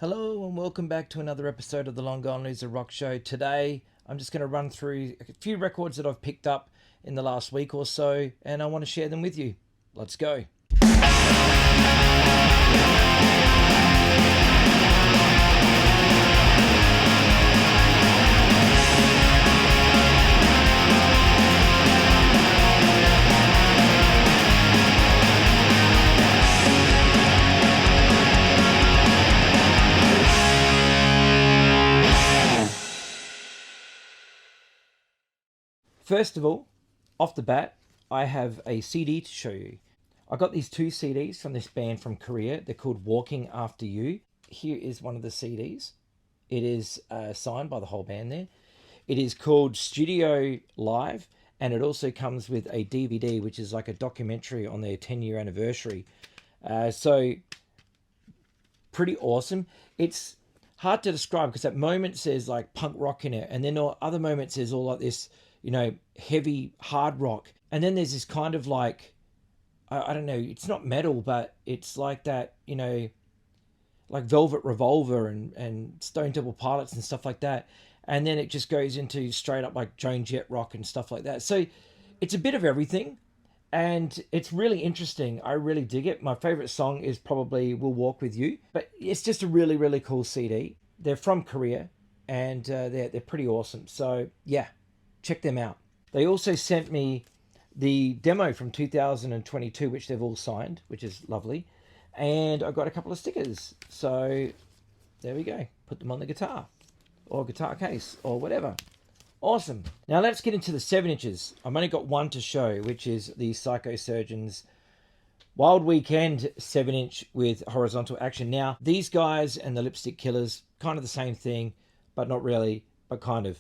Hello and welcome back to another episode of the Long Gone Loser Rock Show. Today I'm just going to run through a few records that I've picked up in the last week or so, and I want to share them with you. Let's go. First of all, off the bat, I have a CD to show you. I got these two CDs from this band from Korea. They're called Walking After You. Here is one of the CDs. It is signed by the whole band there. It is called Studio Live, and it also comes with a DVD, which is like a documentary on their 10-year anniversary. So, pretty awesome. It's hard to describe because at moments there's like punk rock in it, and then other moments there's all like this, heavy hard rock. And then there's this kind of like, I don't know, it's not metal, but it's like that, like Velvet Revolver and Stone Temple Pilots and stuff like that. And then it just goes into straight up like Joan Jett rock and stuff like that. So it's a bit of everything, and it's really interesting. I really dig it. My favorite song is probably We'll Walk With You, but it's just a really, really cool CD. They're from Korea, and they're pretty awesome. So yeah, check them out. They also sent me the demo from 2022, which they've all signed, which is lovely. And I got a couple of stickers. So there we go. Put them on the guitar or guitar case or whatever. Awesome. Now let's get into the 7 inches. I've only got one to show, which is the Psychosurgeons Wild Weekend 7-inch with horizontal action. Now, these guys and the Lipstick Killers, kind of the same thing, but not really, but kind of,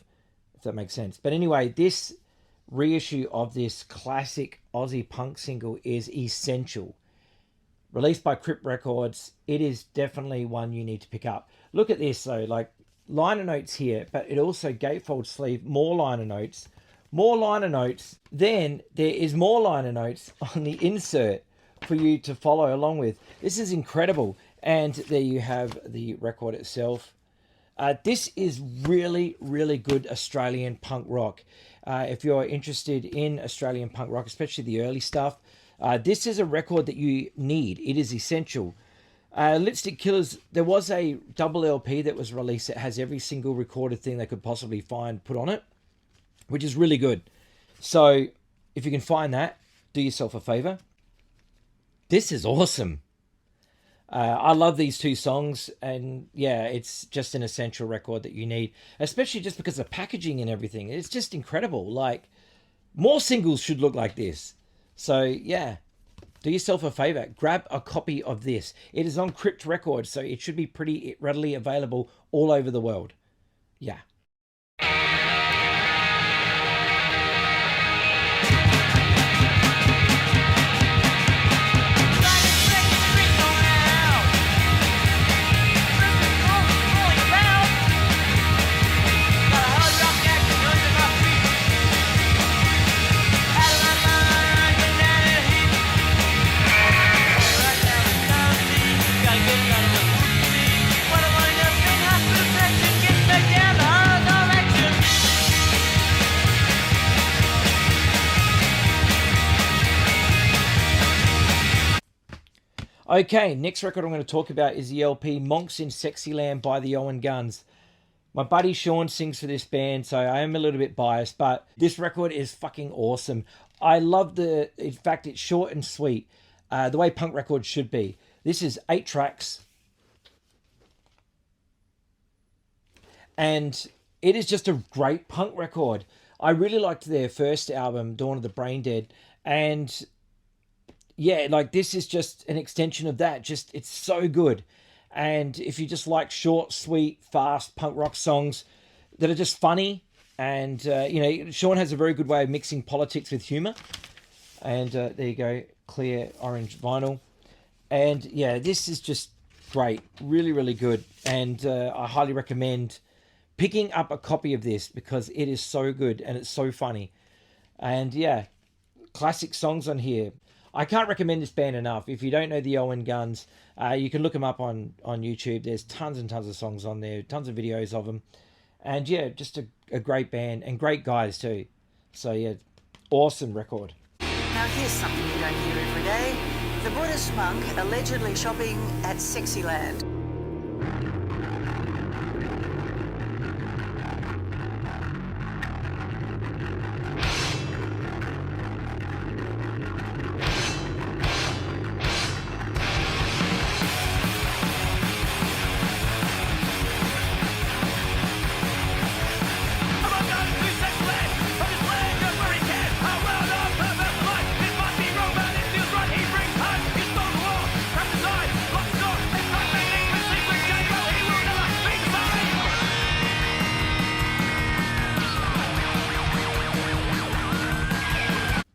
if that makes sense. But anyway, this reissue of this classic Aussie punk single is essential. Released by Crypt Records, it is definitely one you need to pick up. Look at this though, like liner notes here, but it also gatefold sleeve, more liner notes, then there is more liner notes on the insert for you to follow along with. This is incredible. And there you have the record itself. This is really, really good Australian punk rock. If you're interested in Australian punk rock, especially the early stuff, this is a record that you need. It is essential. Lipstick Killers, there was a double LP that was released that has every single recorded thing they could possibly find put on it, which is really good. So if you can find that, do yourself a favor. This is awesome. I love these two songs, and yeah, it's just an essential record that you need, especially just because of the packaging and everything. It's just incredible. Like, more singles should look like this. So yeah, do yourself a favor, grab a copy of this. It is on Crypt Records, so it should be pretty readily available all over the world. Yeah. Okay, next record I'm going to talk about is the LP Monks in Sexyland by the Owen Guns. My buddy Sean sings for this band, so I am a little bit biased, but this record is fucking awesome. I love in fact, it's short and sweet, the way punk records should be. This is 8 tracks, and it is just a great punk record. I really liked their first album, Dawn of the Brain Dead, and yeah, like this is just an extension of that. Just, it's so good. And if you just like short, sweet, fast punk rock songs that are just funny, and Sean has a very good way of mixing politics with humor. And there you go, clear orange vinyl. And yeah, this is just great, really, really good. And I highly recommend picking up a copy of this because it is so good and it's so funny. And yeah, classic songs on here. I can't recommend this band enough. If you don't know the Owen Guns, you can look them up on YouTube. There's tons and tons of songs on there, tons of videos of them. And yeah, just a great band and great guys too. So yeah, awesome record. Now here's something you don't hear every day. The Buddhist monk allegedly shopping at Sexyland.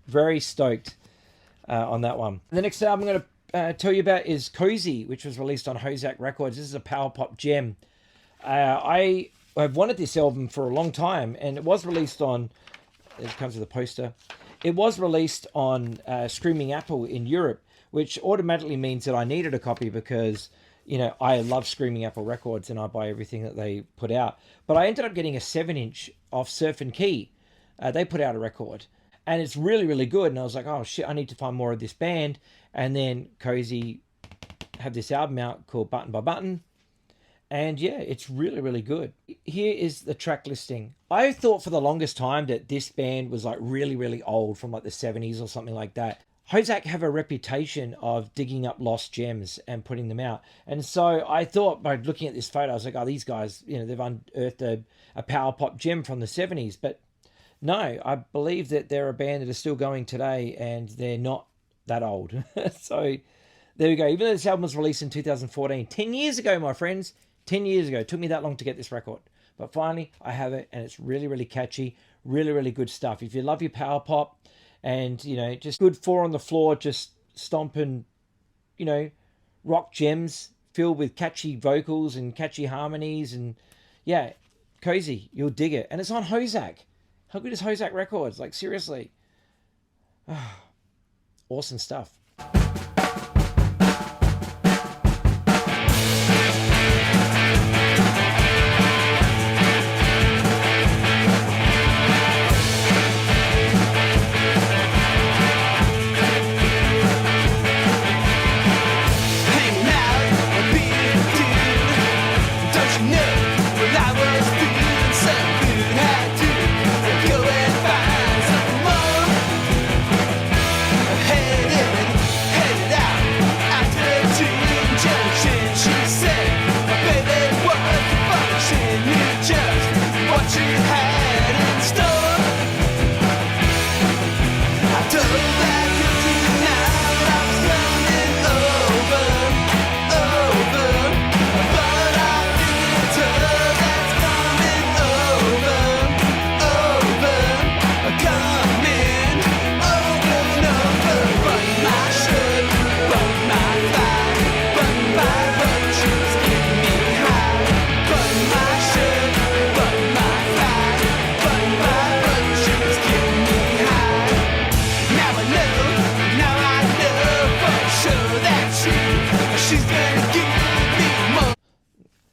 Very stoked on that one. The next album I'm going to tell you about is Cozy, which was released on Hozak Records. This is a power pop gem. I have wanted this album for a long time, and it was released on, it comes with a poster, it was released on Screaming Apple in Europe, which automatically means that I needed a copy because, you know, I love Screaming Apple Records and I buy everything that they put out. But I ended up getting a 7-inch off Surf and Key. They put out a record. And it's really, really good. And I was like, oh, shit, I need to find more of this band. And then Cozy had this album out called Button by Button. And yeah, it's really, really good. Here is the track listing. I thought for the longest time that this band was like really, really old from like the 70s or something like that. Hozak have a reputation of digging up lost gems and putting them out. And so I thought by looking at this photo, I was like, oh, these guys, you know, they've unearthed a power pop gem from the 70s. But no, I believe that they're a band that is still going today and they're not that old. So there we go. Even though this album was released in 2014, 10 years ago, my friends, 10 years ago. It took me that long to get this record. But finally, I have it and it's really, really catchy. Really, really good stuff. If you love your power pop and, you know, just good four on the floor, just stomping, you know, rock gems filled with catchy vocals and catchy harmonies. And yeah, Cozy, you'll dig it. And it's on Hozak. How good is Hozak Records? Like, seriously. Awesome stuff.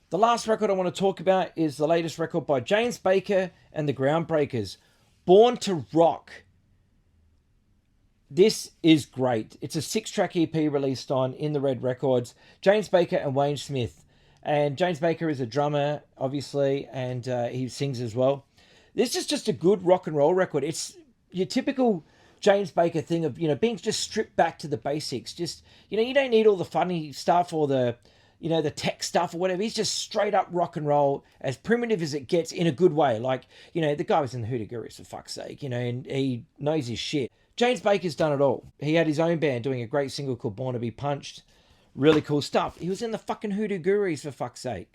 The last record I want to talk about is the latest record by James Baker and the Groundbreakers, Born to Rock. This is great. It's a 6-track EP released on In the Red Records. James Baker and Wayne Smith. And James Baker is a drummer, obviously, and he sings as well. This is just a good rock and roll record. It's your typical James Baker thing of, you know, being just stripped back to the basics. Just, you know, you don't need all the funny stuff or the, you know, the tech stuff or whatever. He's just straight up rock and roll, as primitive as it gets in a good way. Like, you know, the guy was in the Hoodoo Gurus, for fuck's sake, you know, and he knows his shit. James Baker's done it all. He had his own band doing a great single called Born to Be Punched. Really cool stuff. He was in the fucking Hoodoo Gurus, for fuck's sake.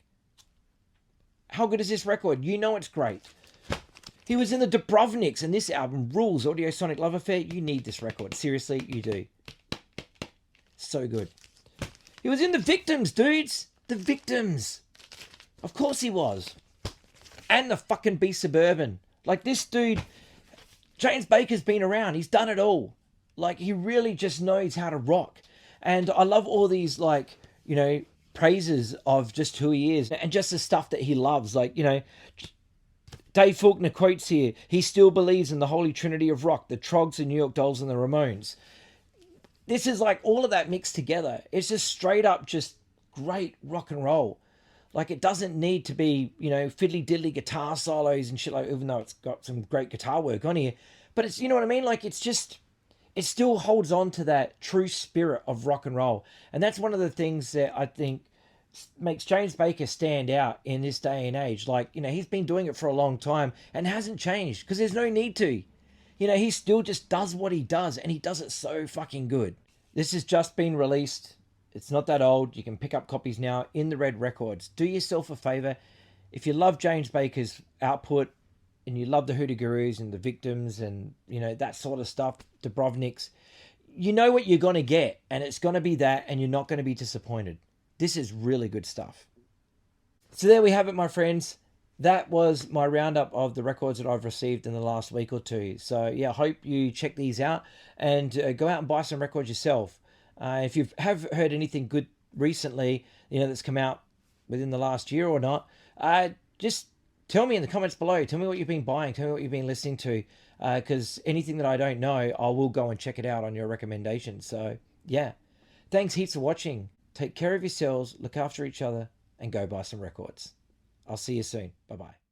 How good is this record? You know it's great. He was in the Dubrovniks, and this album rules. Audio Sonic Love Affair. You need this record. Seriously, you do. So good. He was in The Victims, dudes. The Victims. Of course he was. And the fucking Be Suburban. Like, this dude, James Baker's been around. He's done it all. Like, he really just knows how to rock. And I love all these, like, praises of just who he is and just the stuff that he loves. Like, Dave Faulkner quotes here, he still believes in the holy trinity of rock, the Trogs, the New York Dolls, and the Ramones. This is like all of that mixed together. It's just straight up just great rock and roll. Like, it doesn't need to be, fiddly diddly guitar solos and shit, like, even though it's got some great guitar work on here. But it's, you know what I mean? Like, it's just, it still holds on to that true spirit of rock and roll. And that's one of the things that I think makes James Baker stand out in this day and age. Like, he's been doing it for a long time and hasn't changed because there's no need to. He still just does what he does, and he does it so fucking good. This has just been released. It's not that old. You can pick up copies now in the Red Records. Do yourself a favor. If you love James Baker's output and you love the Hoodoo Gurus and the Victims and, that sort of stuff, Dubrovniks, you know what you're going to get, and it's going to be that, and you're not going to be disappointed. This is really good stuff. So there we have it, my friends. That was my roundup of the records that I've received in the last week or two. So, yeah, I hope you check these out and go out and buy some records yourself. If you have heard anything good recently, that's come out within the last year or not, just tell me in the comments below. Tell me what you've been buying. Tell me what you've been listening to. Because anything that I don't know, I will go and check it out on your recommendation. So, yeah. Thanks heaps for watching. Take care of yourselves, look after each other, and go buy some records. I'll see you soon. Bye-bye.